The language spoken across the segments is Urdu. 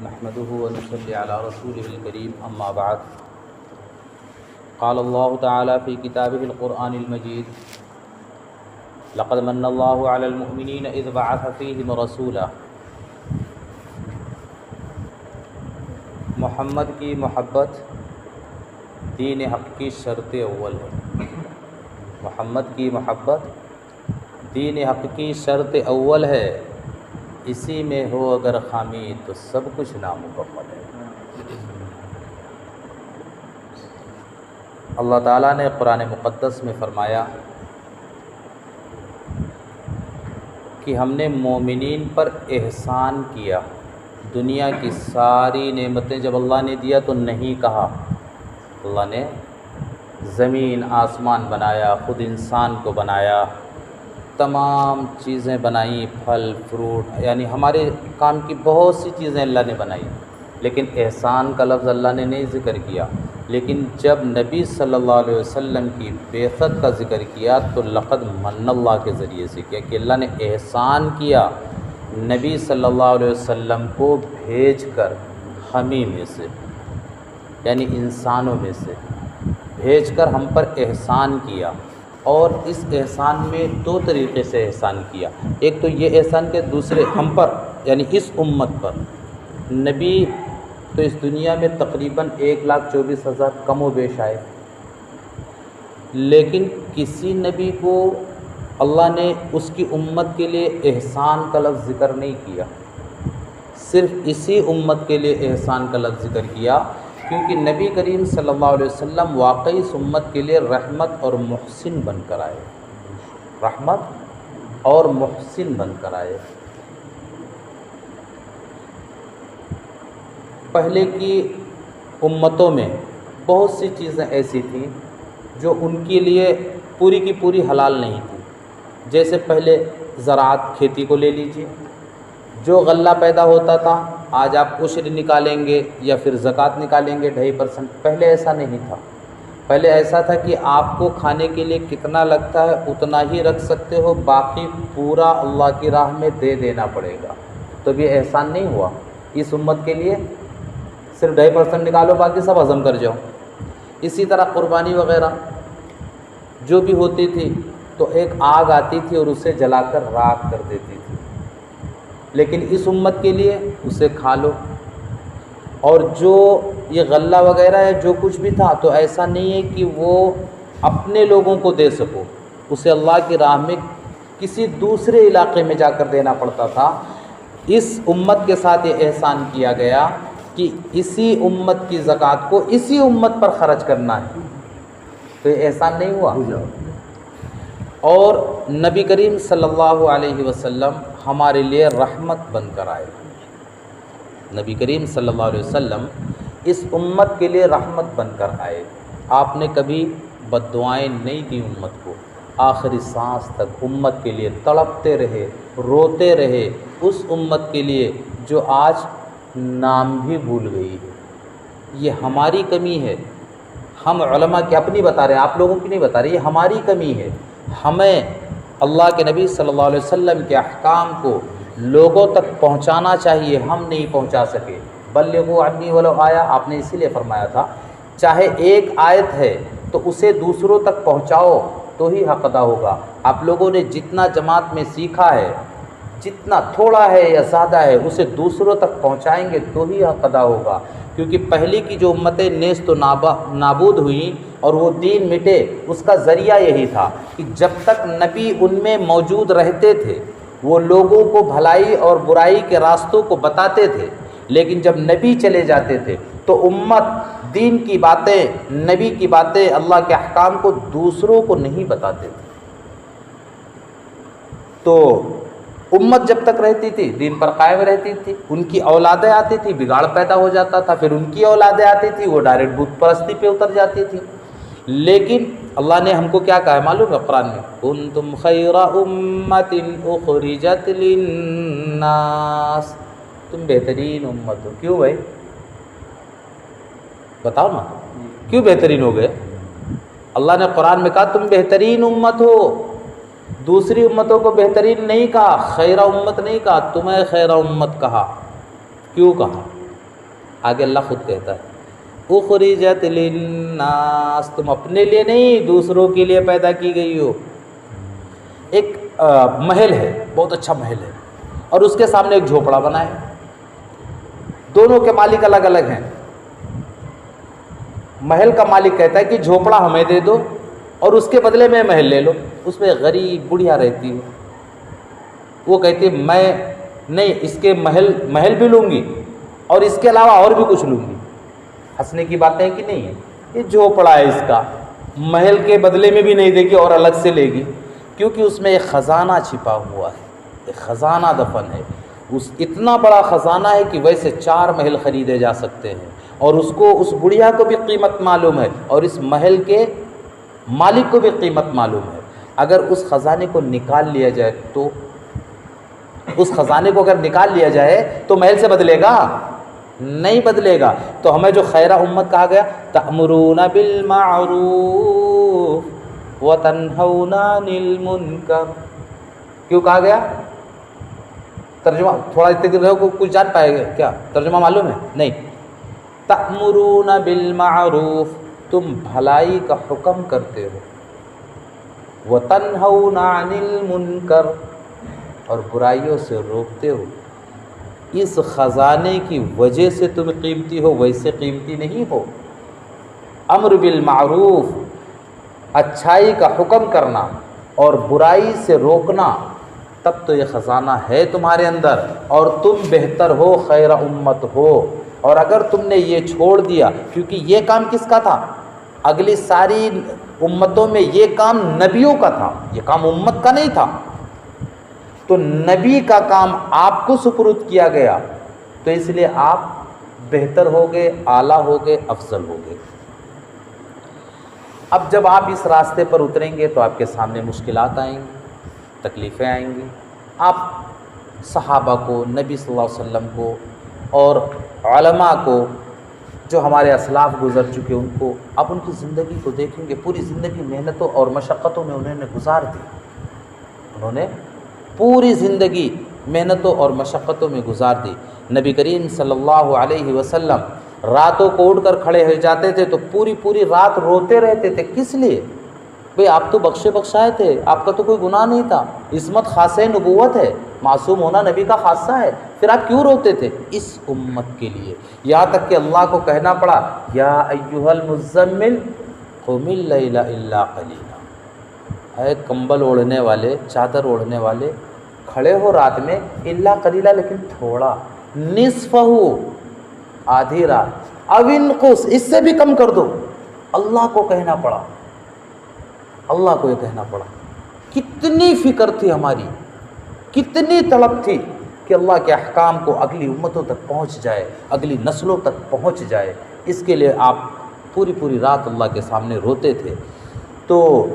نحمده ونصلي على رسوله الكريم اما بعد قال الله تعالى في كتابه القرآن المجيد لقد من الله على المؤمنين إذ بعث فيهم رسولا محمد کی محبت دین حق کی شرط اول ہے۔ محمد کی محبت دین حق کی شرط اول ہے، اسی میں ہو اگر خامی تو سب کچھ نامکمل ہے۔ اللہ تعالیٰ نے قرآن مقدس میں فرمایا کہ ہم نے مومنین پر احسان کیا۔ دنیا کی ساری نعمتیں جب اللہ نے دیا تو نہیں کہا، اللہ نے زمین آسمان بنایا، خود انسان کو بنایا، تمام چیزیں بنائیں، پھل فروٹ، یعنی ہمارے کام کی بہت سی چیزیں اللہ نے بنائی، لیکن احسان کا لفظ اللہ نے نہیں ذکر کیا۔ لیکن جب نبی صلی اللہ علیہ وسلم کی بعثت کا ذکر کیا تو لقد من اللہ کے ذریعے سے کیا کہ اللہ نے احسان کیا نبی صلی اللہ علیہ وسلم کو بھیج کر ہمیں میں سے، یعنی انسانوں میں سے بھیج کر ہم پر احسان کیا۔ اور اس احسان میں دو طریقے سے احسان کیا، ایک تو یہ احسان کہ دوسرے ہم پر یعنی اس امت پر۔ نبی تو اس دنیا میں تقریباً 1,24,000 کم و بیش آئے، لیکن کسی نبی کو اللہ نے اس کی امت کے لیے احسان کا لفظ ذکر نہیں کیا، صرف اسی امت کے لیے احسان کا لفظ ذکر کیا، کیونکہ نبی کریم صلی اللہ علیہ وسلم واقعی اس امت کے لیے رحمت اور محسن بن کر آئے، رحمت اور محسن بن کر آئے۔ پہلے کی امتوں میں بہت سی چیزیں ایسی تھیں جو ان کے لیے پوری کی پوری حلال نہیں تھی، جیسے پہلے زراعت، کھیتی کو لے لیجیے، جو غلہ پیدا ہوتا تھا آج آپ عشر نکالیں گے یا پھر زکوٰۃ نکالیں گے 2.5%، پہلے ایسا نہیں تھا۔ پہلے ایسا تھا کہ آپ کو کھانے کے لیے کتنا لگتا ہے اتنا ہی رکھ سکتے ہو، باقی پورا اللہ کی راہ میں دے دینا پڑے گا۔ تو یہ احسان نہیں ہوا اس امت کے لیے، صرف 2.5% نکالو باقی سب ہضم کر جاؤ۔ اسی طرح قربانی وغیرہ جو بھی ہوتی تھی تو ایک آگ آتی تھی اور اسے جلا کر راکھ کر دیتی تھی، لیکن اس امت کے لیے اسے کھا لو۔ اور جو یہ غلہ وغیرہ ہے جو کچھ بھی تھا تو ایسا نہیں ہے کہ وہ اپنے لوگوں کو دے سکو، اسے اللہ کی راہ میں کسی دوسرے علاقے میں جا کر دینا پڑتا تھا۔ اس امت کے ساتھ یہ احسان کیا گیا کہ اسی امت کی زکوٰۃ کو اسی امت پر خرچ کرنا ہے، تو یہ احسان نہیں ہوا۔ اور نبی کریم صلی اللہ علیہ وسلم ہمارے لیے رحمت بن کر آئے۔ نبی کریم صلی اللہ علیہ وسلم اس امت کے لیے رحمت بن کر آئے۔ آپ نے کبھی بد دعائیں نہیں دی امت کو، آخری سانس تک امت کے لیے تڑپتے رہے، روتے رہے، اس امت کے لیے جو آج نام بھی بھول گئی ہے۔ یہ ہماری کمی ہے، ہم علماء کی اپنی بتا رہے ہیں، آپ لوگوں کی نہیں بتا رہے، یہ ہماری کمی ہے۔ ہمیں اللہ کے نبی صلی اللہ علیہ وسلم کے احکام کو لوگوں تک پہنچانا چاہیے، ہم نہیں پہنچا سکے۔ بلغوا عنی ولو آیا، آپ نے اسی لیے فرمایا تھا چاہے ایک آیت ہے تو اسے دوسروں تک پہنچاؤ تو ہی حق ادا ہوگا۔ آپ لوگوں نے جتنا جماعت میں سیکھا ہے، جتنا تھوڑا ہے یا زیادہ ہے، اسے دوسروں تک پہنچائیں گے تو ہی حق ادا ہوگا، کیونکہ پہلی کی جو امتیں نیست و نابود ہوئیں اور وہ دین مٹے، اس کا ذریعہ یہی تھا کہ جب تک نبی ان میں موجود رہتے تھے وہ لوگوں کو بھلائی اور برائی کے راستوں کو بتاتے تھے، لیکن جب نبی چلے جاتے تھے تو امت دین کی باتیں، نبی کی باتیں، اللہ کے احکام کو دوسروں کو نہیں بتاتے تھے۔ تو امت جب تک رہتی تھی دین پر قائم رہتی تھی، ان کی اولادیں آتی تھی بگاڑ پیدا ہو جاتا تھا، پھر ان کی اولادیں آتی تھی وہ ڈائریکٹ بت پرستی پہ اتر جاتی تھی۔ لیکن اللہ نے ہم کو کیا کہا ہے معلوم ہے قرآن میں، کنتم خیر امت اخرجت للناس، تم بہترین امت ہو۔ کیوں بھائی؟ بتاؤ نا کیوں بہترین ہو گئے؟ اللہ نے قرآن میں کہا تم بہترین امت ہو، دوسری امتوں کو بہترین نہیں کہا، خیرہ امت نہیں کہا، تمہیں خیرہ امت کہا۔ کیوں کہا؟ آگے اللہ خود کہتا ہے اخرجت للناس، تم اپنے لیے نہیں دوسروں کے لیے پیدا کی گئی ہو۔ ایک محل ہے، بہت اچھا محل ہے، اور اس کے سامنے ایک جھوپڑا بنا ہے، دونوں کے مالک الگ الگ ہیں۔ محل کا مالک کہتا ہے کہ جھوپڑا ہمیں دے دو اور اس کے بدلے میں محل لے لو، اس میں غریب بڑھیا رہتی ہے۔ وہ کہتی ہے میں نہیں، اس کے محل بھی لوں گی اور اس کے علاوہ اور بھی کچھ لوں گی۔ ہنسنے کی باتیں ہیں کہ نہیں ہے؟ یہ جھوپڑا ہے، اس کا محل کے بدلے میں بھی نہیں دے گی اور الگ سے لے گی، کیونکہ اس میں ایک خزانہ چھپا ہوا ہے، ایک خزانہ دفن ہے۔ اتنا بڑا خزانہ ہے کہ ویسے 4 محل خریدے جا سکتے ہیں، اور اس بڑھیا کو بھی قیمت معلوم ہے اور اس محل کے مالک کو بھی قیمت معلوم ہے۔ اگر اس خزانے کو نکال لیا جائے تو محل سے بدلے گا؟ نہیں بدلے گا۔ تو ہمیں جو خیرہ امت کہا گیا، تأمرون بالمعروف وتنہون عن المنکر، کیوں کہا گیا؟ ترجمہ تھوڑا کچھ جان پائے گا کیا؟ ترجمہ معلوم ہے؟ نہیں۔ تأمرون بالمعروف، تم بھلائی کا حکم کرتے ہو، وتنہون عن المنکر، اور برائیوں سے روکتے ہو۔ اس خزانے کی وجہ سے تم قیمتی ہو، ویسے قیمتی نہیں ہو۔ امر بالمعروف، اچھائی کا حکم کرنا اور برائی سے روکنا، تب تو یہ خزانہ ہے تمہارے اندر اور تم بہتر ہو، خیر امت ہو۔ اور اگر تم نے یہ چھوڑ دیا، کیونکہ یہ کام کس کا تھا؟ اگلی ساری امتوں میں یہ کام نبیوں کا تھا، یہ کام امت کا نہیں تھا، تو نبی کا کام آپ کو سپرد کیا گیا، تو اس لیے آپ بہتر ہو گئے، اعلیٰ ہو گئے، افضل ہو گئے۔ اب جب آپ اس راستے پر اتریں گے تو آپ کے سامنے مشکلات آئیں گی، تکلیفیں آئیں گی۔ آپ صحابہ کو، نبی صلی اللہ علیہ وسلم کو اور علماء کو، جو ہمارے اسلاف گزر چکے، ان کو آپ ان کی زندگی کو دیکھیں گے، پوری زندگی محنتوں اور مشقتوں میں انہوں نے گزار دی، انہوں نے پوری زندگی محنتوں اور مشقتوں میں گزار دی۔ نبی کریم صلی اللہ علیہ وسلم راتوں کو اٹھ کر کھڑے ہو جاتے تھے تو پوری رات روتے رہتے تھے۔ کس لیے؟ بھئی آپ تو بخشے بخشائے تھے، آپ کا تو کوئی گناہ نہیں تھا، عصمت خاصہ نبوت ہے، معصوم ہونا نبی کا خاصہ ہے، پھر آپ کیوں روتے تھے؟ اس امت کے لیے۔ یہاں تک کہ اللہ کو کہنا پڑا یا ایھا المزمل قم اللیل الا قلیلا، اے کمبل اوڑھنے والے، چادر اوڑھنے والے، کھڑے ہو رات میں، الا قلیلا، لیکن تھوڑا، نصفہ، آدھی رات، او انقص، اس سے بھی کم کر دو۔ اللہ کو کہنا پڑا، اللہ کو یہ کہنا پڑا۔ کتنی فکر تھی ہماری، کتنی طلب تھی کہ اللہ کے احکام کو اگلی امتوں تک پہنچ جائے، اگلی نسلوں تک پہنچ جائے، اس کے لیے آپ پوری رات اللہ کے سامنے روتے تھے۔ تو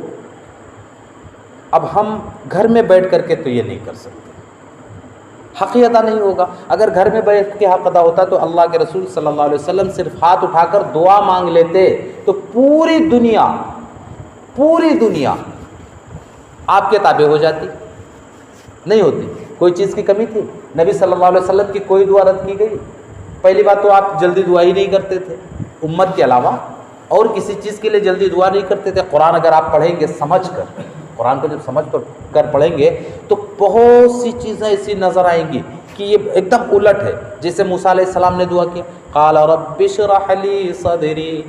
اب ہم گھر میں بیٹھ کر کے تو یہ نہیں کر سکتے، حق ادا نہیں ہوگا۔ اگر گھر میں بیٹھ کے حق ادا ہوتا تو اللہ کے رسول صلی اللہ علیہ وسلم صرف ہاتھ اٹھا کر دعا مانگ لیتے تو پوری دنیا آپ کے تابع ہو جاتی، نہیں ہوتی۔ کوئی چیز کی کمی تھی؟ نبی صلی اللہ علیہ وسلم کی کوئی دعا رد کی گئی؟ پہلی بات تو آپ جلدی دعا ہی نہیں کرتے تھے، امت کے علاوہ اور کسی چیز کے لیے جلدی دعا نہیں کرتے تھے۔ قرآن اگر آپ پڑھیں گے سمجھ کر، قرآن کو جب سمجھ کر پڑھیں گے تو بہت سی چیزیں ایسی نظر آئیں گی کہ یہ ایک دم الٹ ہے۔ جیسے موسیٰ علیہ السلام نے دعا کیا، قال رب اشرح لی صدری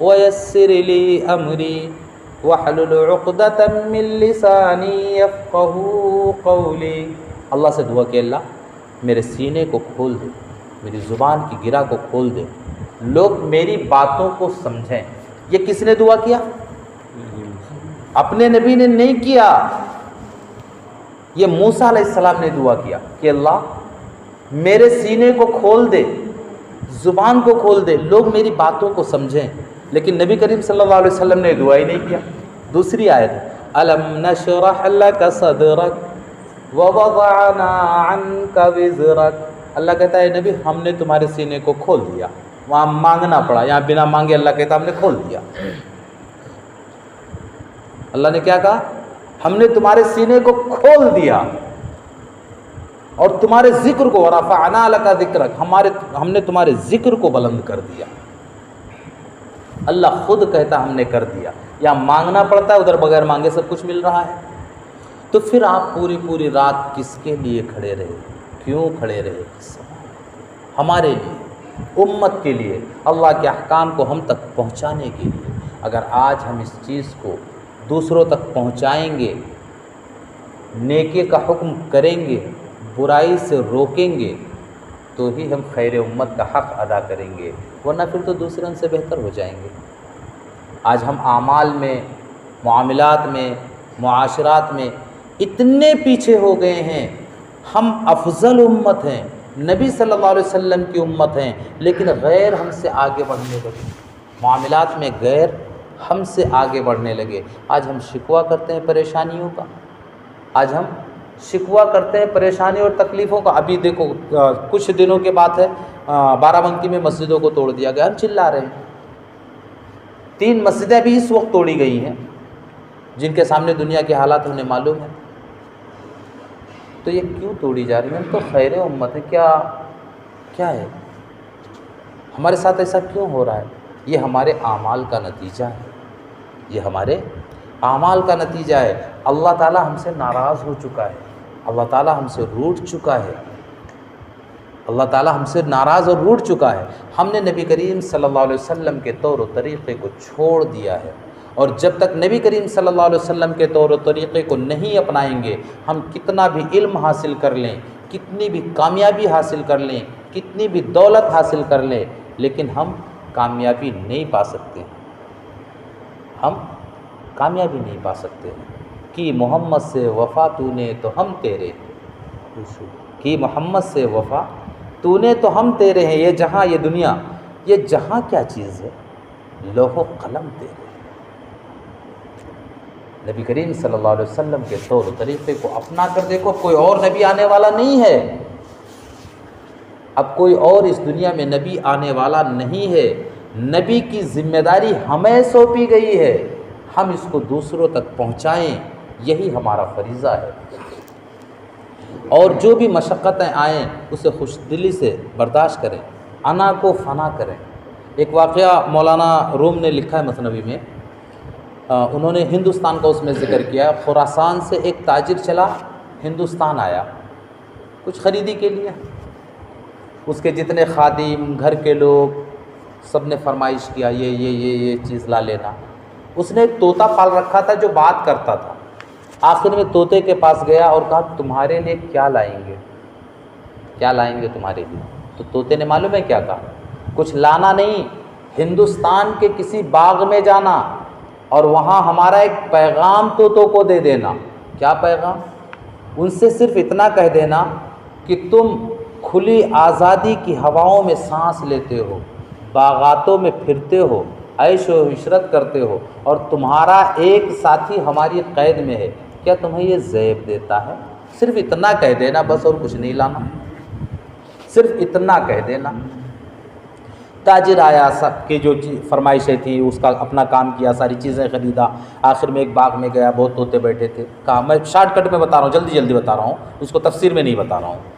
ویسر لی امری واحلل عقدۃ من لسانی یفقہوا قولی۔ اللہ سے دعا کہ اللہ میرے سینے کو کھول دے، میری زبان کی گرہ کو کھول دے، لوگ میری باتوں کو سمجھیں۔ یہ کس نے دعا کیا؟ اپنے نبی نے نہیں کیا، یہ موسیٰ علیہ السلام نے دعا کیا کہ اللہ میرے سینے کو کھول دے، زبان کو کھول دے، لوگ میری باتوں کو سمجھیں۔ لیکن نبی کریم صلی اللہ علیہ وسلم نے دعا ہی نہیں کیا۔ دوسری آیت الم نشرح لک صدرک ووضعنا عنک وزرک، اللہ کہتا ہے نبی ہم نے تمہارے سینے کو کھول دیا، وہاں مانگنا پڑا، یہاں بنا مانگے اللہ کہتا ہم نے کھول دیا۔ اللہ نے کیا کہا؟ ہم نے تمہارے سینے کو کھول دیا اور تمہارے ذکر کو، ورفعنا لک ذکرک، ہم نے تمہارے ذکر کو بلند کر دیا۔ اللہ خود کہتا ہم نے کر دیا۔ یہاں مانگنا پڑتا ہے، ادھر بغیر مانگے سب کچھ مل رہا ہے۔ تو پھر آپ پوری پوری رات کس کے لیے کھڑے رہے؟ کیوں کھڑے رہے؟ ہمارے لیے، امت کے لیے، اللہ کے احکام کو ہم تک پہنچانے کے لیے۔ اگر آج ہم اس چیز کو دوسروں تک پہنچائیں گے، نیکی کا حکم کریں گے، برائی سے روکیں گے، تو ہی ہم خیر امت کا حق ادا کریں گے، ورنہ پھر تو دوسرے ان سے بہتر ہو جائیں گے۔ آج ہم اعمال میں، معاملات میں، معاشرات میں اتنے پیچھے ہو گئے ہیں۔ ہم افضل امت ہیں، نبی صلی اللہ علیہ وسلم کی امت ہیں، لیکن غیر ہم سے آگے بڑھنے لگے، معاملات میں غیر ہم سے آگے بڑھنے لگے۔ آج ہم شکوہ کرتے ہیں پریشانیوں کا، آج ہم شکوہ کرتے ہیں پریشانی اور تکلیفوں کا۔ ابھی دیکھو کچھ دنوں کے بعد ہے بارہ بنکی میں مسجدوں کو توڑ دیا گیا، ہم چلا رہے ہیں۔ 3 مسجدیں بھی اس وقت توڑی گئی ہیں، جن کے سامنے دنیا کے حالات ہمیں معلوم ہیں۔ تو یہ کیوں توڑی جا رہی ہیں؟ ہم تو خیر امت ہے، کیا ہے ہمارے ساتھ ایسا کیوں ہو رہا ہے؟ یہ ہمارے اعمال کا نتیجہ ہے، یہ ہمارے اعمال کا نتیجہ ہے۔ اللہ تعالی ہم سے ناراض ہو چکا ہے، اللہ تعالی ہم سے روٹھ چکا ہے، اللہ تعالی ہم سے ناراض اور روٹھ چکا ہے۔ ہم نے نبی کریم صلی اللہ علیہ وسلم کے طور و طریقے کو چھوڑ دیا ہے، اور جب تک نبی کریم صلی اللہ علیہ وسلم کے طور و طریقے کو نہیں اپنائیں گے، ہم کتنا بھی علم حاصل کر لیں، کتنی بھی کامیابی حاصل کر لیں، کتنی بھی دولت حاصل کر لیں، لیکن ہم کامیابی نہیں پا سکتے، ہم کامیابی نہیں پا سکتے۔ کہ محمد سے وفا تو نے تو ہم تیرے، کہ محمد سے وفا تو نے تو ہم تیرے ہیں۔ یہ جہاں، یہ دنیا، یہ جہاں کیا چیز ہے؟ لوح و قلم تیرے۔ نبی کریم صلی اللہ علیہ وسلم کے طور و طریقے کو اپنا کر دیکھو، کوئی اور نبی آنے والا نہیں ہے، اب کوئی اور اس دنیا میں نبی آنے والا نہیں ہے۔ نبی کی ذمہ داری ہمیں سونپی گئی ہے، ہم اس کو دوسروں تک پہنچائیں، یہی ہمارا فریضہ ہے۔ اور جو بھی مشقتیں آئیں اسے خوش دلی سے برداشت کریں، انا کو فنا کریں۔ ایک واقعہ مولانا روم نے لکھا ہے مثنوی میں، انہوں نے ہندوستان کا اس میں ذکر کیا۔ خراسان سے ایک تاجر چلا، ہندوستان آیا کچھ خریدی کے لیے، اس کے جتنے خادم، گھر کے لوگ، سب نے فرمائش کیا یہ چیز لا لینا۔ اس نے ایک طوطا پال رکھا تھا جو بات کرتا تھا۔ آخر میں طوطے کے پاس گیا اور کہا تمہارے لیے کیا لائیں گے، کیا لائیں گے تمہارے لیے؟ تو طوطے نے معلوم ہے کیا کہا؟ کچھ لانا نہیں، ہندوستان کے کسی باغ میں جانا اور وہاں ہمارا ایک پیغام طوطوں کو دے دینا۔ کیا پیغام؟ ان سے صرف اتنا کہہ دینا کہ تم کھلی آزادی کی ہواؤں میں سانس لیتے ہو، باغاتوں میں پھرتے ہو، عیش و عشرت کرتے ہو، اور تمہارا ایک ساتھی ہماری قید میں ہے، کیا تمہیں یہ زیب دیتا ہے؟ صرف اتنا کہہ دینا بس، اور کچھ نہیں لانا، صرف اتنا کہہ دینا۔ تاجر آیا، سب کی جو فرمائشیں تھی اس کا اپنا کام کیا، ساری چیزیں خریدا۔ آخر میں ایک باغ میں گیا، بہت طوطے بیٹھے تھے۔ کہا میں شارٹ کٹ میں بتا رہا ہوں، جلدی بتا رہا ہوں، اس کو تفسیر میں نہیں بتا رہا ہوں۔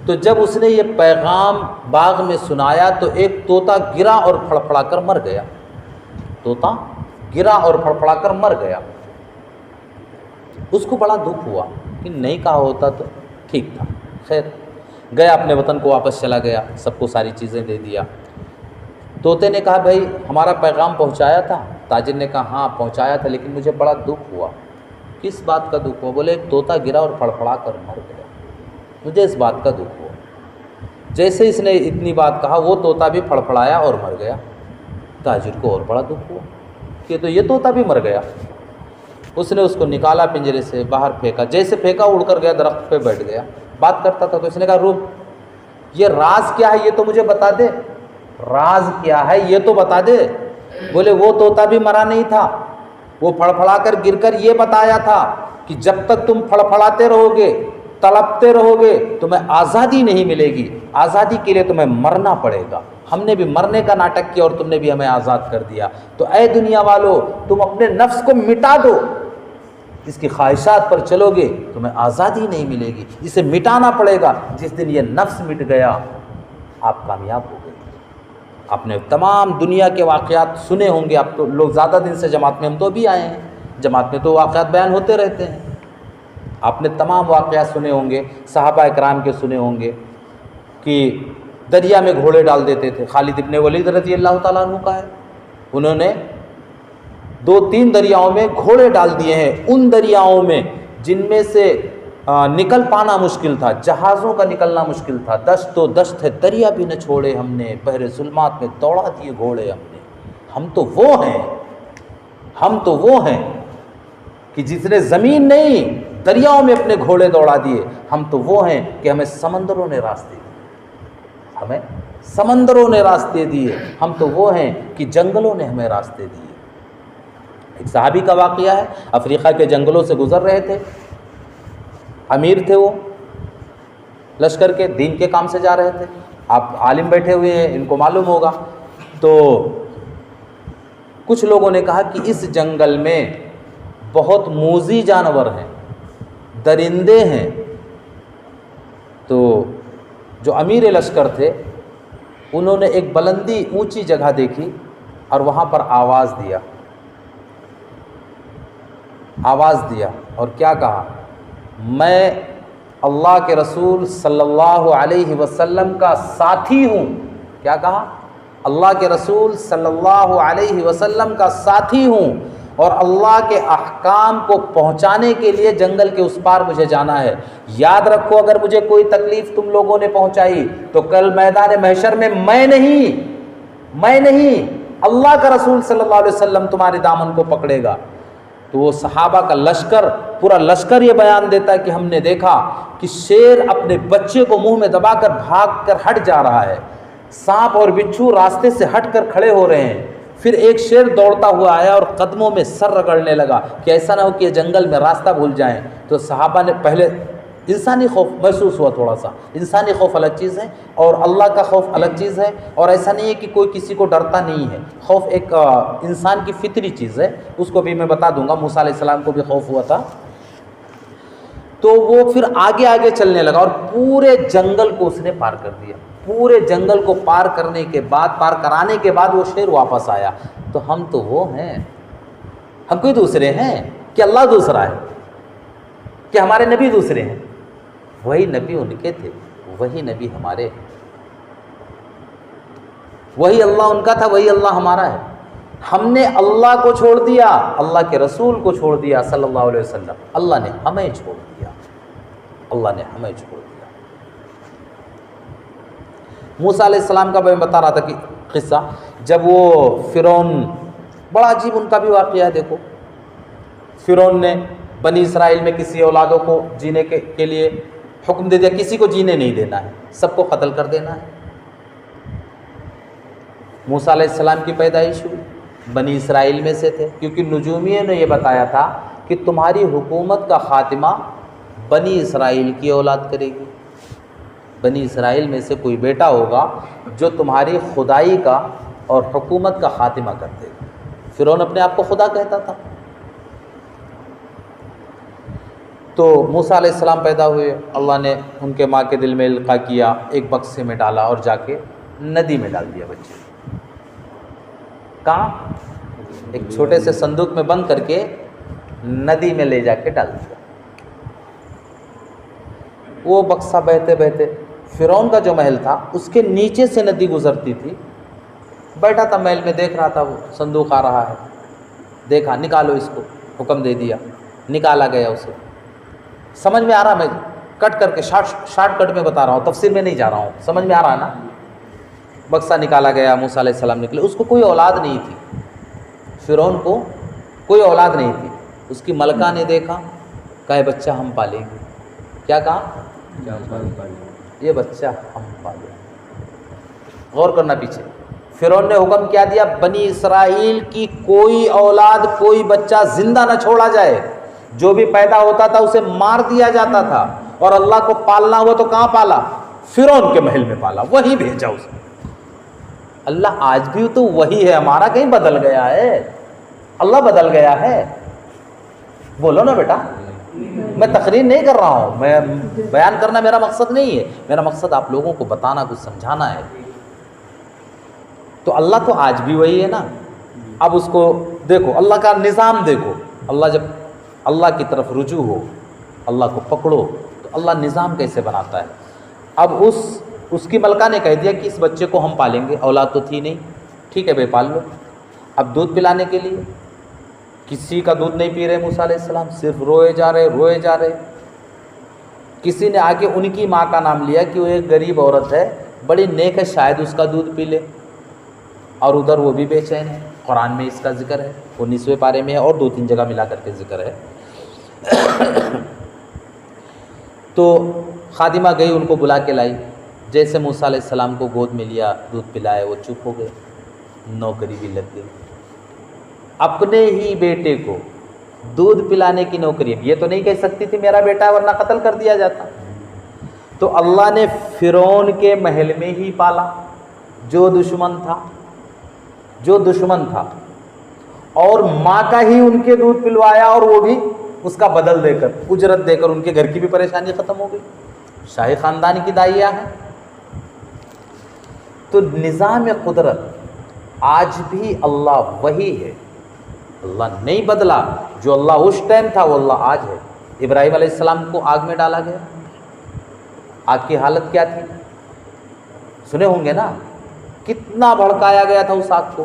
تو جب اس نے یہ پیغام باغ میں سنایا تو ایک طوطا گرا اور پھڑپھڑا کر مر گیا، طوطا گرا اور پھڑپھڑا کر مر گیا۔ اس کو بڑا دکھ ہوا کہ نہیں کہا ہوتا تو ٹھیک تھا۔ خیر گیا، اپنے وطن کو واپس چلا گیا، سب کو ساری چیزیں دے دیا۔ طوطے نے کہا بھائی ہمارا پیغام پہنچایا تھا؟ تاجر نے کہا ہاں پہنچایا تھا، لیکن مجھے بڑا دکھ ہوا۔ کس بات کا دکھ ہوا؟ بولے ایک طوطا گرا اور پھڑپھڑا کر مر گیا، مجھے اس بات کا دکھ ہوا۔ جیسے اس نے اتنی بات کہا وہ طوطا بھی پھڑپھڑایا اور مر گیا۔ تاجر کو اور بڑا دکھ ہوا کہ تو یہ طوطا بھی مر گیا۔ اس نے اس کو نکالا پنجرے سے باہر پھینکا، جیسے پھینکا اڑ کر گیا، درخت پہ بیٹھ گیا، بات کرتا تھا۔ تو اس نے کہا رک، یہ راز کیا ہے یہ تو مجھے بتا دے، راز کیا ہے یہ تو بتا دے۔ بولے وہ طوطا بھی مرا نہیں تھا، وہ پھڑپھڑا کر گر کر یہ بتایا تھا کہ جب تک تم پھڑپھڑاتے رہو گے، تڑپتے رہو گے، تمہیں آزادی نہیں ملے گی، آزادی کے لیے تمہیں مرنا پڑے گا۔ ہم نے بھی مرنے کا ناٹک کیا اور تم نے بھی ہمیں آزاد کر دیا. تو اے دنیا والو تم اپنے نفس کو مٹا دو، اس کی خواہشات پر چلو گے تمہیں آزادی نہیں ملے گی، اسے مٹانا پڑے گا. جس دن یہ نفس مٹ گیا آپ کامیاب ہو گئے. آپ نے تمام دنیا کے واقعات سنے ہوں گے. اب تو لوگ زیادہ دن سے جماعت میں، ہم تو بھی آئے ہیں، جماعت میں تو واقعات بیان ہوتے رہتے ہیں. آپ نے تمام واقعات سنے ہوں گے، صحابہ اکرام کے سنے ہوں گے کہ دریا میں گھوڑے ڈال دیتے تھے. خالد ابن ولید رضی اللہ تعالیٰ عنہ کا ہے، انہوں نے 2-3 دریاؤں میں گھوڑے ڈال دیے ہیں، ان دریاؤں میں جن میں سے نکل پانا مشکل تھا، جہازوں کا نکلنا مشکل تھا. دشت و دشت ہے دریا بھی نہ چھوڑے ہم نے، بحر ظلمات میں دوڑا دیے گھوڑے ہم نے. ہم تو وہ ہیں کہ جس نے زمین نہیں دریاؤں میں اپنے گھوڑے دوڑا دیے. ہم تو وہ ہیں کہ ہمیں سمندروں نے راستے دیے. ہم تو وہ ہیں کہ جنگلوں نے ہمیں راستے دیے. ایک صحابی کا واقعہ ہے، افریقہ کے جنگلوں سے گزر رہے تھے، امیر تھے، وہ لشکر کے دین کے کام سے جا رہے تھے. آپ عالم بیٹھے ہوئے ہیں، ان کو معلوم ہوگا. تو کچھ لوگوں نے کہا کہ اس جنگل میں بہت موذی جانور ہیں، درندے ہیں. تو جو امیر لشکر تھے انہوں نے ایک بلندی اونچی جگہ دیکھی اور وہاں پر آواز دیا اور کیا کہا، میں اللہ کے رسول صلی اللہ علیہ وسلم کا ساتھی ہوں. کیا کہا؟ اللہ کے رسول صلی اللہ علیہ وسلم کا ساتھی ہوں اور اللہ کے احکام کو پہنچانے کے لیے جنگل کے اس پار مجھے جانا ہے. یاد رکھو اگر مجھے کوئی تکلیف تم لوگوں نے پہنچائی تو کل میدان محشر میں میں نہیں اللہ کا رسول صلی اللہ علیہ وسلم تمہارے دامن کو پکڑے گا. تو وہ صحابہ کا لشکر، پورا لشکر یہ بیان دیتا ہے کہ ہم نے دیکھا کہ شیر اپنے بچے کو منہ میں دبا کر بھاگ کر ہٹ جا رہا ہے، سانپ اور بچھو راستے سے ہٹ کر کھڑے ہو رہے ہیں. پھر ایک شیر دوڑتا ہوا آیا اور قدموں میں سر رگڑنے لگا کہ ایسا نہ ہو کہ یہ جنگل میں راستہ بھول جائیں. تو صحابہ نے پہلے انسانی خوف محسوس ہوا، تھوڑا سا انسانی خوف الگ چیز ہے اور اللہ کا خوف الگ چیز ہے. اور ایسا نہیں ہے کہ کوئی کسی کو ڈرتا نہیں ہے، خوف ایک انسان کی فطری چیز ہے. اس کو بھی میں بتا دوں گا، موسیٰ علیہ السلام کو بھی خوف ہوا تھا. تو وہ پھر آگے چلنے لگا اور پورے جنگل کو اس نے پار کر دیا. پورے جنگل کو پار کرانے کے بعد وہ شیر واپس آیا. تو ہم تو وہ ہیں، ہم کوئی دوسرے ہیں کہ اللہ دوسرا ہے، کہ ہمارے نبی دوسرے ہیں؟ وہی نبی ان کے تھے، وہی نبی ہمارے ہیں. وہی اللہ ان کا تھا، وہی اللہ ہمارا ہے. ہم نے اللہ کو چھوڑ دیا، اللہ کے رسول کو چھوڑ دیا صلی اللہ علیہ وسلم. اللہ نے ہمیں چھوڑ دیا. موسیٰ علیہ السلام کا میں بتا رہا تھا کہ قصہ، جب وہ فرعون، بڑا عجیب ان کا بھی واقعہ ہے. دیکھو فرعون نے بنی اسرائیل میں کسی اولادوں کو جینے کے لیے حکم دے دیا، کسی کو جینے نہیں دینا ہے، سب کو قتل کر دینا ہے. موسیٰ علیہ السلام کی پیدائش ہوئی، بنی اسرائیل میں سے تھے، کیونکہ نجومیوں نے یہ بتایا تھا کہ تمہاری حکومت کا خاتمہ بنی اسرائیل کی اولاد کرے گی. بنی اسرائیل میں سے کوئی بیٹا ہوگا جو تمہاری خدائی کا اور حکومت کا خاتمہ کر دے گا. فرعون اپنے آپ کو خدا کہتا تھا. تو موسیٰ علیہ السلام پیدا ہوئے، اللہ نے ان کے ماں کے دل میں القاء کیا، ایک بکسے میں ڈالا اور جا کے ندی میں ڈال دیا بچے. کہاں؟ ایک چھوٹے سے صندوق میں بند کر کے ندی میں لے جا کے ڈال دیا. وہ بکسا بہتے بہتے فرعون کا جو محل تھا اس کے نیچے سے ندی گزرتی تھی. بیٹھا تھا محل میں، دیکھ رہا تھا وہ صندوق آ رہا ہے، دیکھا نکالو اس کو، حکم دے دیا، نکالا گیا. اسے سمجھ میں آ رہا، میں کٹ کر کے شارٹ کٹ میں بتا رہا ہوں، تفسیر میں نہیں جا رہا ہوں، سمجھ میں آ رہا ہے نا. بکسا نکالا گیا، موسیٰ علیہ السلام نکلے. اس کو کوئی اولاد نہیں تھی، فرعون کو کوئی اولاد نہیں تھی. اس کی ملکہ نے دیکھا، کہا یہ بچہ ہم پالیں گے. کیا کہا؟ یہ بچہ ہم پالیں گے. غور کرنا پیچھے. فرعون نے حکم کیا دیا بنی اسرائیل کی کوئی اولاد، کوئی بچہ زندہ نہ چھوڑا جائے. جو بھی پیدا ہوتا تھا اسے مار دیا جاتا تھا. اور اللہ کو پالنا ہوا تو کہاں پالا؟ فرعون کے محل میں پالا، وہیں بھیجا اسے. اللہ آج بھی تو وہی ہے، ہمارا کہیں بدل گیا ہے؟ اللہ بدل گیا ہے؟ بولو نا بیٹا، میں تقریر نہیں کر رہا ہوں، میں بیان کرنا میرا مقصد نہیں ہے، میرا مقصد آپ لوگوں کو بتانا، کچھ سمجھانا ہے۔ تو اللہ تو آج بھی وہی ہے نا۔ اب اس کو دیکھو، اللہ کا نظام دیکھو، اللہ جب اللہ کی طرف رجوع ہو، اللہ کو پکڑو، تو اللہ نظام کیسے بناتا ہے۔ اب اس کی ملکہ نے کہہ دیا کہ اس بچے کو ہم پالیں گے، اولاد تو تھی نہیں، ٹھیک ہے بھائی پال لو۔ اب دودھ پلانے کے لیے کسی کا دودھ نہیں پی رہے موسیٰ علیہ السلام، صرف روئے جا رہے۔ کسی نے آ کے ان کی ماں کا نام لیا کہ وہ ایک غریب عورت ہے، بڑی نیک ہے، شاید اس کا دودھ پی لے، اور ادھر وہ بھی بے چین ہے۔ قرآن میں اس کا ذکر ہے، 19ویں پارے میں ہے، اور 2-3 جگہ ملا کر کے ذکر ہے۔ تو خادمہ گئی، ان کو بلا کے لائی، جیسے موسیٰ علیہ السلام کو گود میں لیا، دودھ پلائے، وہ چپ ہو گئے، نوکری بھی لگ گئی۔ اپنے ہی بیٹے کو دودھ پلانے کی نوکری، یہ تو نہیں کہہ سکتی تھی میرا بیٹا ورنہ قتل کر دیا جاتا۔ تو اللہ نے فرعون کے محل میں ہی پالا، جو دشمن تھا، اور ماں کا ہی ان کے دودھ پلوایا، اور وہ بھی اس کا بدل دے کر، اجرت دے کر، ان کے گھر کی بھی پریشانی ختم ہو گئی۔ شاہی خاندان کی داعیہ ہے۔ تو نظام قدرت آج بھی اللہ وہی ہے، اللہ نہیں بدلا۔ جو اللہ اس ٹائم تھا وہ اللہ آج ہے۔ ابراہیم علیہ السلام کو آگ میں ڈالا گیا، آگ کی حالت کیا تھی؟ سنے ہوں گے نا، کتنا بھڑکایا گیا تھا اس آگ کو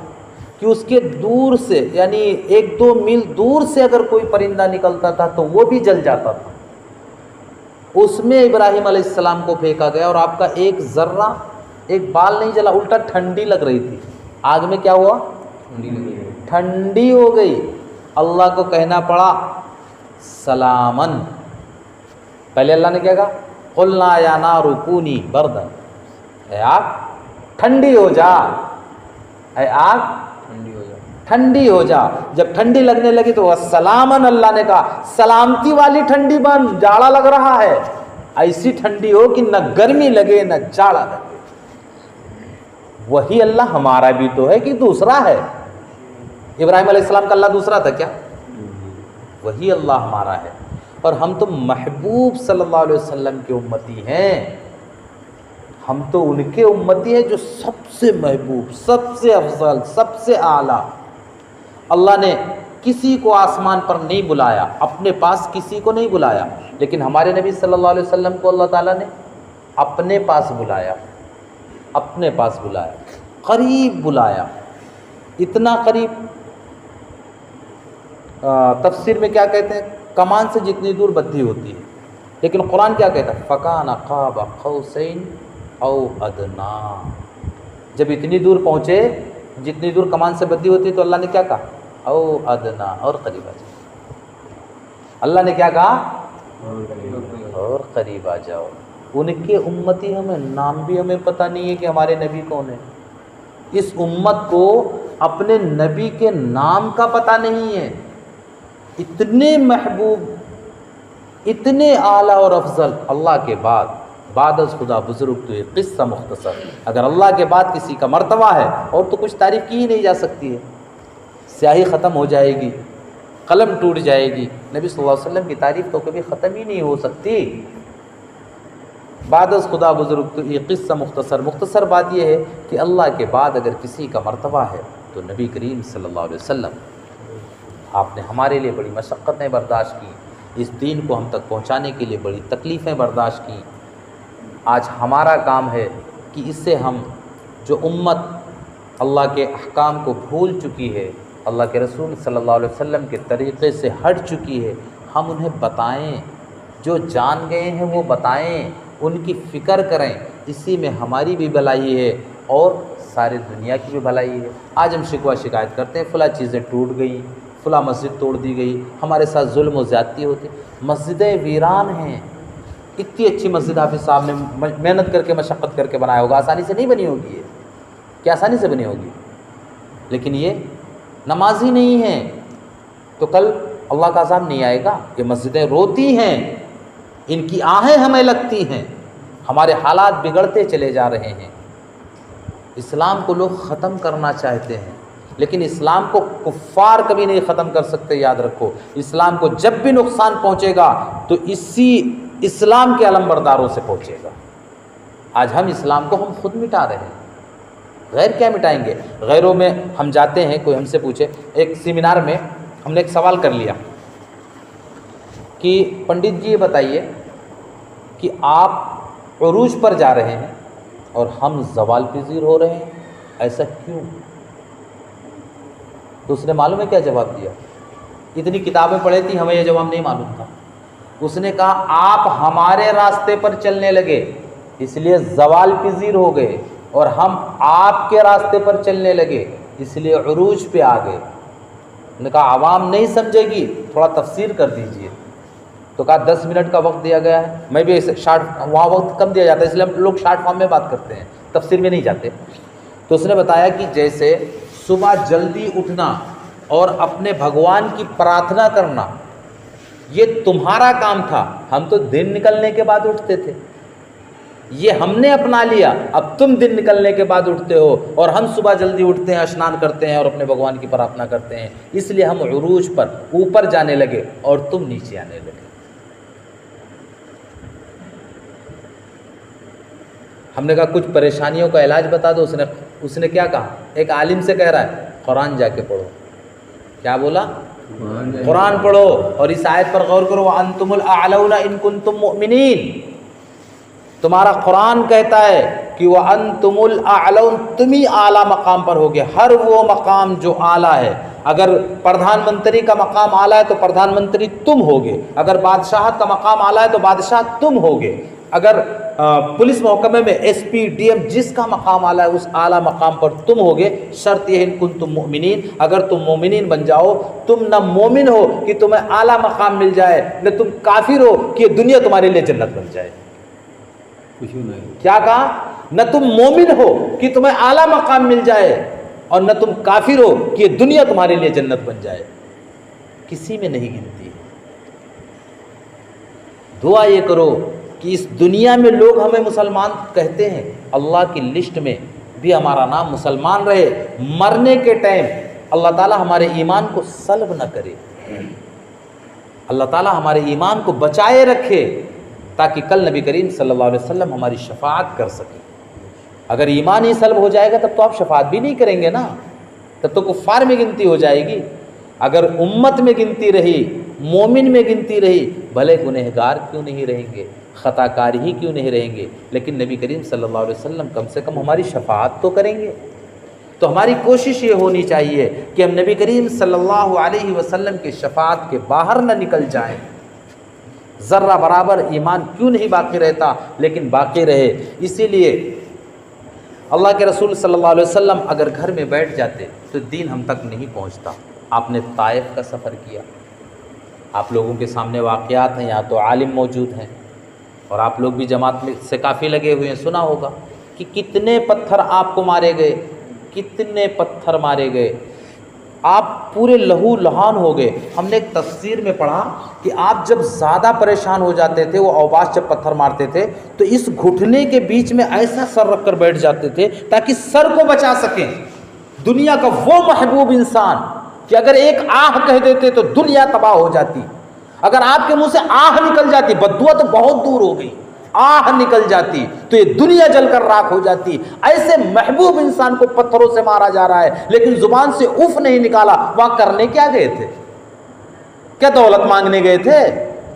کہ اس کے دور سے، یعنی 1-2 میل دور سے اگر کوئی پرندہ نکلتا تھا تو وہ بھی جل جاتا تھا۔ اس میں ابراہیم علیہ السلام کو پھینکا گیا، اور آپ کا ایک ذرہ، ایک بال نہیں جلا، الٹا ٹھنڈی لگ رہی تھی۔ آگ میں کیا ہوا؟ ٹھنڈی ہو گئی۔ اللہ کو کہنا پڑا سلامن۔ پہلے اللہ نے کیا کہا؟ قلنا یا نار کونی بردن، اے آگ ٹھنڈی ہو جا، اے آگ ٹھنڈی ہو جا۔ جب ٹھنڈی لگنے لگی تو سلامن، اللہ نے کہا سلامتی والی ٹھنڈی بن، جاڑا لگ رہا ہے، ایسی ٹھنڈی ہو کہ نہ گرمی لگے نہ جاڑا لگے۔ وہی اللہ ہمارا بھی تو ہے کہ دوسرا ہے؟ ابراہیم علیہ السلام کا اللہ دوسرا تھا کیا؟ وہی اللہ ہمارا ہے۔ اور ہم تو محبوب صلی اللہ علیہ وسلم کے امتی ہیں، ہم تو ان کے امتی ہیں جو سب سے محبوب، سب سے افضل، سب سے اعلیٰ۔ اللہ نے کسی کو آسمان پر نہیں بلایا، اپنے پاس کسی کو نہیں بلایا، لیکن ہمارے نبی صلی اللہ علیہ وسلم کو اللہ تعالیٰ نے اپنے پاس بلایا، اپنے پاس بلایا، قریب بلایا، اتنا قریب۔ تفسیر میں کیا کہتے ہیں؟ کمان سے جتنی دور بدھی ہوتی ہے، لیکن قرآن کیا کہتا ہے؟ فَكَانَ قَابَ قَوْسَيْنِ أَوْ أَدْنَىٰ۔ جب اتنی دور پہنچے جتنی دور کمان سے بدھی ہوتی ہے تو اللہ نے کیا کہا؟ او ادنا، اور قریب آ جاؤ۔ اللہ نے کیا کہا؟ اور قریب آ جاؤ۔ ان کے امتی ہمیں، نام بھی ہمیں پتہ نہیں ہے کہ ہمارے نبی کون ہے۔ اس امت کو اپنے نبی کے نام کا پتہ نہیں ہے۔ اتنے محبوب، اتنے اعلیٰ اور افضل اللہ کے بعد از خدا بزرگ تو یہ قصہ مختصر۔ اگر اللہ کے بعد کسی کا مرتبہ ہے اور تو کچھ تعریف کی ہی نہیں جا سکتی ہے، سیاہی ختم ہو جائے گی، قلم ٹوٹ جائے گی، نبی صلی اللہ علیہ وسلم کی تعریف تو کبھی ختم ہی نہیں ہو سکتی۔ بعد از خدا بزرگ تو یہ قصہ مختصر بات یہ ہے کہ اللہ کے بعد اگر کسی کا مرتبہ ہے تو نبی کریم صلی اللہ علیہ وسلم۔ آپ نے ہمارے لیے بڑی مشقتیں برداشت کی، اس دین کو ہم تک پہنچانے کے لیے بڑی تکلیفیں برداشت کی۔ آج ہمارا کام ہے کہ اس سے ہم، جو امت اللہ کے احکام کو بھول چکی ہے، اللہ کے رسول صلی اللہ علیہ وسلم کے طریقے سے ہٹ چکی ہے، ہم انہیں بتائیں، جو جان گئے ہیں وہ بتائیں، ان کی فکر کریں۔ اسی میں ہماری بھی بھلائی ہے اور ساری دنیا کی بھی بھلائی ہے۔ آج ہم شکوہ شکایت کرتے ہیں فلاں چیزیں ٹوٹ گئی، فلاں مسجد توڑ دی گئی، ہمارے ساتھ ظلم و زیادتی ہوتی۔ مسجدیں ویران ہیں۔ اتنی اچھی مسجد حافظ صاحب نے محنت کر کے، مشقت کر کے بنایا ہوگا، آسانی سے نہیں بنی ہوگی یہ، کیا آسانی سے بنی ہوگی؟ لیکن یہ نمازی نہیں ہیں تو کل اللہ کا عذاب نہیں آئے گا؟ یہ مسجدیں روتی ہیں، ان کی آہیں ہمیں لگتی ہیں، ہمارے حالات بگڑتے چلے جا رہے ہیں۔ اسلام کو لوگ ختم کرنا چاہتے ہیں، لیکن اسلام کو کفار کبھی نہیں ختم کر سکتے، یاد رکھو۔ اسلام کو جب بھی نقصان پہنچے گا تو اسی اسلام کے علمبرداروں سے پہنچے گا۔ آج ہم اسلام کو ہم خود مٹا رہے ہیں، غیر کیا مٹائیں گے؟ غیروں میں ہم جاتے ہیں، کوئی ہم سے پوچھے، ایک سیمینار میں ہم نے ایک سوال کر لیا کہ پنڈت جی یہ بتائیے کہ آپ عروج پر جا رہے ہیں اور ہم زوال پذیر ہو رہے ہیں، ایسا کیوں؟ تو اس نے معلوم ہے کیا جواب دیا؟ اتنی کتابیں پڑھی تھی، ہمیں یہ جواب نہیں معلوم تھا۔ اس نے کہا آپ ہمارے راستے پر چلنے لگے اس لیے زوال پذیر ہو گئے، اور ہم آپ کے راستے پر چلنے لگے اس لیے عروج پہ آ گئے۔ انہوں نے کہا عوام نہیں سمجھے گی، تھوڑا تفسیر کر دیجئے۔ تو کہا 10 منٹ کا وقت دیا گیا ہے، میں بھی شارٹ، وہاں وقت کم دیا جاتا ہے اس لیے ہم لوگ شارٹ فارم میں بات کرتے ہیں، تفسیر میں نہیں جاتے۔ تو اس نے بتایا کہ جیسے صبح جلدی اٹھنا اور اپنے بھگوان کی پرارتھنا کرنا یہ تمہارا کام تھا، ہم تو دن نکلنے کے بعد اٹھتے تھے، یہ ہم نے اپنا لیا، اب تم دن نکلنے کے بعد اٹھتے ہو، اور ہم صبح جلدی اٹھتے ہیں، اشنان کرتے ہیں اور اپنے بھگوان کی پرارتھنا کرتے ہیں، اس لیے ہم عروج پر اوپر جانے لگے اور تم نیچے آنے لگے۔ ہم نے کہا کچھ پریشانیوں کا علاج بتا دو۔ اس نے کیا کہا؟ ایک عالم سے کہہ رہا ہے قرآن جا کے پڑھو۔ کیا بولا؟ قرآن پڑھو، اور اس آیت پر غور کرو، وَأَنْتُمُ الْأَعْلَوْنَ إِن كُنتُم مُؤْمِنِينَ۔ تمہارا قرآن کہتا ہے کہ وَأَنْتُمُ الْأَعْلَوْنَ، تم ہی اعلیٰ مقام پر ہوگے، ہر وہ مقام جو اعلیٰ ہے۔ اگر پردھان منتری کا مقام اعلیٰ ہے تو پردھان منتری تم ہوگے، اگر بادشاہت کا مقام اعلیٰ ہے تو بادشاہ تم ہوگے، اگر پولیس محکمے میں ایس پی ڈی ایم جس کا مقام اعلیٰ ہے اس اعلیٰ مقام پر تم ہوگے۔ شرط یہ ہے ان کنتم مؤمنین، اگر تم مومنین بن جاؤ، تم نہ مومن ہو کہ تمہیں اعلیٰ مقام مل جائے، نہ تم کافر ہو کہ یہ دنیا تمہارے لیے جنت بن جائے۔ کیا کہا؟ نہ تم مومن ہو کہ تمہیں اعلیٰ مقام مل جائے، اور نہ تم کافر ہو کہ یہ دنیا تمہارے لیے جنت بن جائے۔ کسی میں نہیں گنتی ہے۔ دعا یہ کرو کہ اس دنیا میں لوگ ہمیں مسلمان کہتے ہیں، اللہ کی لسٹ میں بھی ہمارا نام مسلمان رہے، مرنے کے ٹائم اللہ تعالیٰ ہمارے ایمان کو سلب نہ کرے، اللہ تعالیٰ ہمارے ایمان کو بچائے رکھے، تاکہ کل نبی کریم صلی اللہ علیہ وسلم ہماری شفاعت کر سکے۔ اگر ایمان ہی سلب ہو جائے گا تب تو آپ شفاعت بھی نہیں کریں گے نا، تب تو کفار میں گنتی ہو جائے گی۔ اگر امت میں گنتی رہی، مومن میں گنتی رہی، بھلے گنہگار کیوں نہیں رہیں گے، خطا کار ہی کیوں نہیں رہیں گے، لیکن نبی کریم صلی اللہ علیہ وسلم کم سے کم ہماری شفاعت تو کریں گے۔ تو ہماری کوشش یہ ہونی چاہیے کہ ہم نبی کریم صلی اللہ علیہ وسلم کی شفاعت کے باہر نہ نکل جائیں۔ ذرہ برابر ایمان کیوں نہیں باقی رہتا، لیکن باقی رہے۔ اسی لیے اللہ کے رسول صلی اللہ علیہ وسلم اگر گھر میں بیٹھ جاتے تو دین ہم تک نہیں پہنچتا۔ آپ نے طائف کا سفر کیا، آپ لوگوں کے سامنے واقعات ہیں، یہاں تو عالم موجود ہیں اور آپ لوگ بھی جماعت میں سے کافی لگے ہوئے ہیں، سنا ہوگا کہ کتنے پتھر آپ کو مارے گئے، کتنے پتھر مارے گئے، آپ پورے لہو لہان ہو گئے۔ ہم نے ایک تفسیر میں پڑھا کہ آپ جب زیادہ پریشان ہو جاتے تھے، وہ اوباش جب پتھر مارتے تھے تو اس گھٹنے کے بیچ میں ایسا سر رکھ کر بیٹھ جاتے تھے تاکہ سر کو بچا سکیں۔ دنیا کا وہ محبوب انسان کہ اگر ایک آہ کہہ دیتے تو دنیا تباہ ہو جاتی، اگر آپ کے منہ سے آہ نکل جاتی، بددعا تو بہت دور ہو گئی، آہ نکل جاتی تو یہ دنیا جل کر راکھ ہو جاتی۔ ایسے محبوب انسان کو پتھروں سے مارا جا رہا ہے، لیکن زبان سے اف نہیں نکالا۔ وہاں کرنے کیا گئے تھے؟ کیا دولت مانگنے گئے تھے؟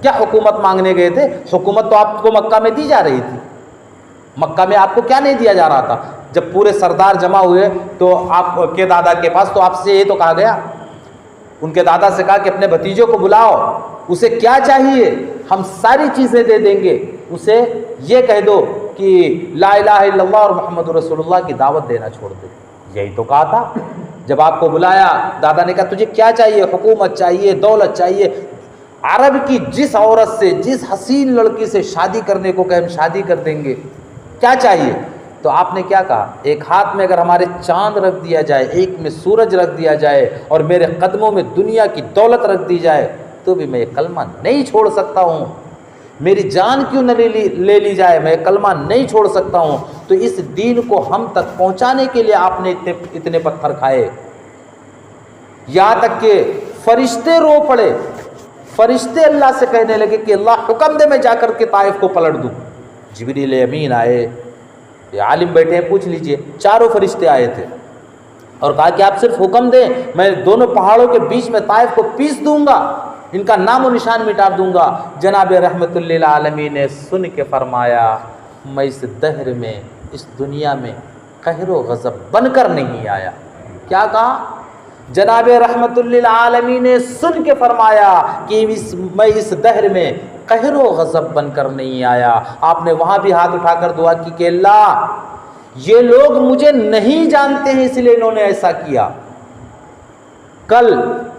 کیا حکومت مانگنے گئے تھے؟ حکومت تو آپ کو مکہ میں دی جا رہی تھی۔ مکہ میں آپ کو کیا نہیں دیا جا رہا تھا؟ جب پورے سردار جمع ہوئے تو آپ کے دادا کے پاس، تو آپ سے یہ تو کہا گیا، ان کے دادا سے کہا کہ اپنے بھتیجوں کو بلاؤ، اسے کیا چاہیے ہم ساری چیزیں دے دیں گے، اسے یہ کہہ دو کہ لا الہ الا اللہ اور محمد رسول اللہ کی دعوت دینا چھوڑ دے۔ یہی تو کہا تھا۔ جب آپ کو بلایا، دادا نے کہا تجھے کیا چاہیے؟ حکومت چاہیے، دولت چاہیے؟ عرب کی جس عورت سے، جس حسین لڑکی سے شادی کرنے کو کہ ہم شادی کر دیں گے، کیا چاہیے؟ تو آپ نے کیا کہا؟ ایک ہاتھ میں اگر ہمارے چاند رکھ دیا جائے، ایک میں سورج رکھ دیا جائے، اور میرے قدموں میں دنیا کی دولت رکھ دی جائے تو بھی میں یہ کلمہ نہیں چھوڑ سکتا ہوں۔ میری جان کیوں نہ لے لی جائے، میں کلمہ نہیں چھوڑ سکتا ہوں۔ تو تو اس دین کو ہم تک پہنچانے کے لیے آپ نے اتنے پتھر کھائے، یہاں تک کہ فرشتے رو پڑے، فرشتے اللہ سے کہنے لگے کہ اللہ حکم دے میں جا کر کے طائف کو پلٹ دوں۔ جبریل امین آئے، یہ عالم بیٹھے ہیں پوچھ لیجئے، چاروں فرشتے آئے تھے اور کہا کہ آپ صرف حکم دیں، میں دونوں پہاڑوں کے بیچ میں طائف کو پیس دوں گا، ان کا نام و نشان مٹا دوں گا۔ جناب رحمت للعالمین نے سن کے فرمایا میں اس دہر میں، اس دنیا میں قہر و غضب بن کر نہیں آیا۔ کیا کہا؟ جناب رحمت للعالمین نے سن کے فرمایا کہ میں اس دہر میں قہر و غضب بن کر نہیں آیا۔ آپ نے وہاں بھی ہاتھ اٹھا کر دعا کی کہ اللہ یہ لوگ مجھے نہیں جانتے ہیں اس لیے انہوں نے ایسا کیا، کل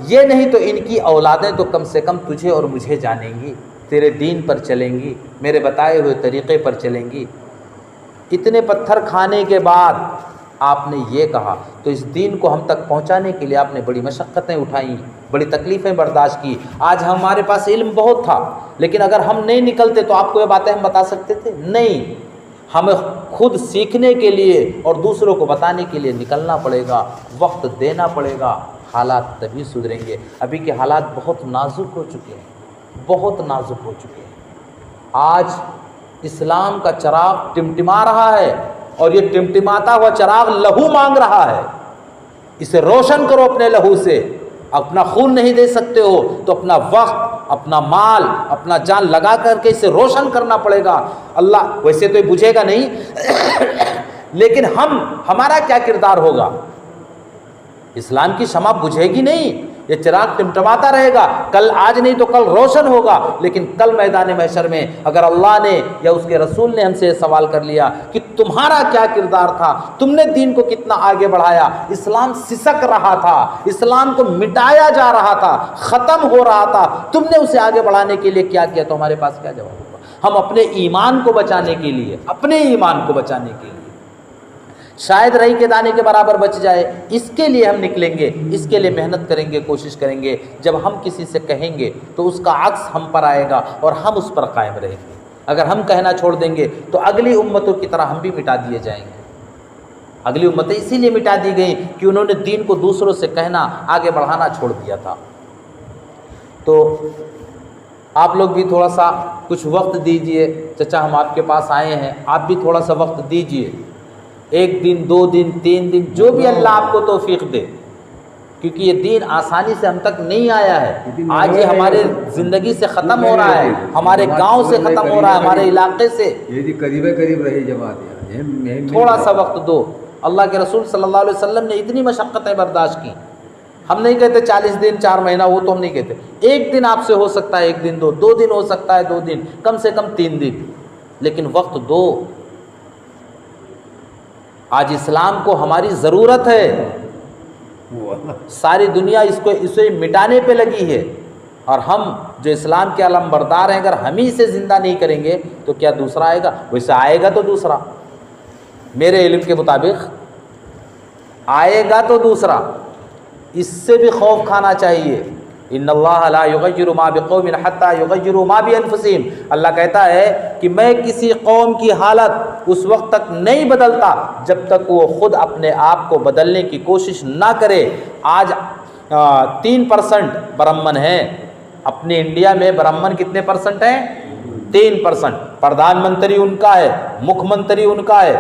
یہ نہیں تو ان کی اولادیں تو کم سے کم تجھے اور مجھے جانیں گی، تیرے دین پر چلیں گی، میرے بتائے ہوئے طریقے پر چلیں گی۔ اتنے پتھر کھانے کے بعد آپ نے یہ کہا، تو اس دین کو ہم تک پہنچانے کے لیے آپ نے بڑی مشقتیں اٹھائیں، بڑی تکلیفیں برداشت کی۔ آج ہمارے پاس علم بہت تھا، لیکن اگر ہم نہیں نکلتے تو آپ کو یہ باتیں ہم بتا سکتے تھے؟ نہیں، ہمیں خود سیکھنے کے لیے اور دوسروں کو بتانے کے لیے نکلنا پڑے گا، وقت دینا پڑے گا، حالات تبھی سدھریں گے۔ ابھی کے حالات بہت نازک ہو چکے ہیں، بہت نازک ہو چکے ہیں۔ آج اسلام کا چراغ ٹمٹما رہا ہے اور یہ ٹمٹماتا ہوا چراغ لہو مانگ رہا ہے، اسے روشن کرو اپنے لہو سے۔ اپنا خون نہیں دے سکتے ہو تو اپنا وقت، اپنا مال، اپنا جان لگا کر کے اسے روشن کرنا پڑے گا۔ اللہ ویسے تو یہ بجھے گا نہیں لیکن ہمارا کیا کردار ہوگا؟ اسلام کی شمع بجھے گی نہیں، یہ چراغ ٹمٹماتا رہے گا، کل آج نہیں تو کل روشن ہوگا۔ لیکن کل میدان محشر میں اگر اللہ نے یا اس کے رسول نے ہم سے سوال کر لیا کہ تمہارا کیا کردار تھا، تم نے دین کو کتنا آگے بڑھایا، اسلام سسک رہا تھا، اسلام کو مٹایا جا رہا تھا، ختم ہو رہا تھا، تم نے اسے آگے بڑھانے کے لیے کیا کیا، تو ہمارے پاس کیا جواب ہوگا؟ ہم اپنے ایمان کو بچانے کے لیے، اپنے ایمان کو بچانے کے لیے شاید رئی کے دانے کے برابر بچ جائے، اس کے لیے ہم نکلیں گے، اس کے لیے محنت کریں گے، کوشش کریں گے۔ جب ہم کسی سے کہیں گے تو اس کا عکس ہم پر آئے گا اور ہم اس پر قائم رہیں گے۔ اگر ہم کہنا چھوڑ دیں گے تو اگلی امتوں کی طرح ہم بھی مٹا دیے جائیں گے۔ اگلی امتیں اسی لیے مٹا دی گئیں کہ انہوں نے دین کو دوسروں سے کہنا، آگے بڑھانا چھوڑ دیا تھا۔ تو آپ لوگ بھی تھوڑا سا کچھ وقت دیجئے، چچا ہم آپ کے پاس آئے ہیں، آپ بھی تھوڑا سا وقت دیجئے، 1 دن 2 دن 3 دن جو بھی اللہ آپ کو توفیق دے، کیونکہ یہ دین آسانی سے ہم تک نہیں آیا ہے۔ آج یہ ہمارے زندگی سے ختم ہو رہا ہے، ہمارے گاؤں سے ختم ہو رہا ہے، ہمارے علاقے سے۔ یہ قریب رہی جماعت، تھوڑا سا وقت دو۔ اللہ کے رسول صلی اللہ علیہ وسلم نے اتنی مشقتیں برداشت کی۔ ہم نہیں کہتے 40 دن 4 مہینہ، وہ تو ہم نہیں کہتے۔ 1 دن آپ سے ہو سکتا ہے، 1 دن 2 دن ہو سکتا ہے، 2 دن، کم سے کم 3 دن، لیکن وقت دو۔ آج اسلام کو ہماری ضرورت ہے، ساری دنیا اسے مٹانے پہ لگی ہے، اور ہم جو اسلام کے علم بردار ہیں اگر ہم ہی اسے زندہ نہیں کریں گے تو کیا دوسرا آئے گا؟ ویسے آئے گا تو دوسرا، میرے علم کے مطابق آئے گا تو دوسرا، اس سے بھی خوف کھانا چاہیے۔ ان اللہ لا یغیر ما بقوم حتی یغیروا ما بانفسہم، اللہ کہتا ہے کہ میں کسی قوم کی حالت اس وقت تک نہیں بدلتا جب تک وہ خود اپنے آپ کو بدلنے کی کوشش نہ کرے۔ آج 3% برہمن ہیں اپنی انڈیا میں، برہمن کتنے پرسنٹ ہیں؟ 3%۔ پردھان منتری ان کا ہے، مکھ منتری ان کا ہے،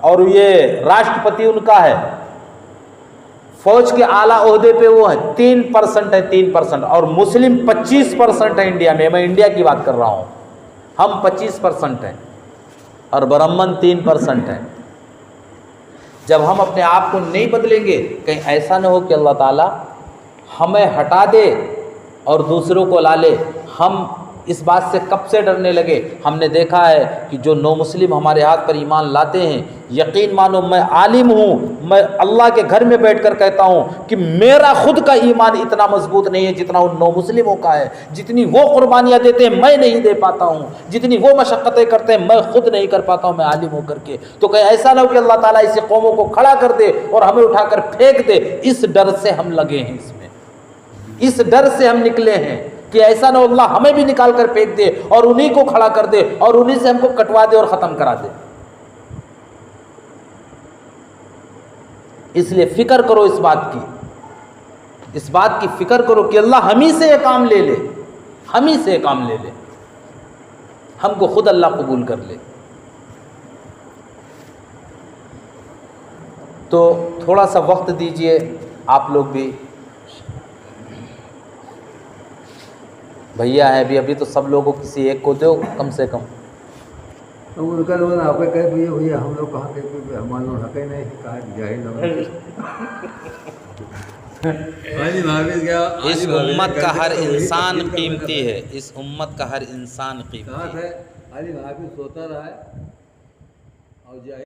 اور یہ راشٹرپتی ان کا ہے، فوج کے اعلیٰ عہدے پہ وہ ہیں۔ 3% ہے، 3%، اور مسلم 25% ہے انڈیا میں انڈیا کی بات کر رہا ہوں، ہم 25% ہیں اور برہمن 3% ہیں۔ جب ہم اپنے آپ کو نہیں بدلیں گے، کہیں ایسا نہ ہو کہ اللہ تعالیٰ ہمیں ہٹا دے اور دوسروں کو لا لے۔ ہم اس بات سے کب سے ڈرنے لگے؟ ہم نے دیکھا ہے کہ جو نو مسلم ہمارے ہاتھ پر ایمان لاتے ہیں، یقین مانو میں عالم ہوں، میں اللہ کے گھر میں بیٹھ کر کہتا ہوں کہ میرا خود کا ایمان اتنا مضبوط نہیں ہے جتنا ان نو مسلموں کا ہے۔ جتنی وہ قربانیاں دیتے ہیں میں نہیں دے پاتا ہوں، جتنی وہ مشقتیں کرتے ہیں میں خود نہیں کر پاتا ہوں، میں عالم ہو کر کے۔ تو کہیں ایسا نہ ہو کہ اللہ تعالیٰ اسی قوموں کو کھڑا کر دے اور ہمیں اٹھا کر پھینک دے۔ اس ڈر سے ہم لگے ہیں، اس ڈر سے ہم نکلے ہیں کہ ایسا نہ اللہ ہمیں بھی نکال کر پھینک دے اور انہی کو کھڑا کر دے اور انہی سے ہم کو کٹوا دے اور ختم کرا دے۔ اس لیے فکر کرو اس بات کی فکر کرو کہ اللہ ہم ہی سے یہ کام لے لے، ہم ہی سے یہ کام لے لے، ہم کو خود اللہ قبول کر لے۔ تو تھوڑا سا وقت دیجئے آپ لوگ بھی، بھیا ہے ابھی تو سب لوگوں کسی ایک کو دو کم سے کم۔ تو ان کا لوگ آپ کہ بھیا ہم لوگ کہاں کہ ہمارے لوگ حق ہی نہیں، کہا جاہل لوگ۔ اس امت کا ہر انسان قیمتی ہے، اس امت کا ہر انسان قیمتی ہے۔ علی حافظ سوتا رہا ہے اور جاہل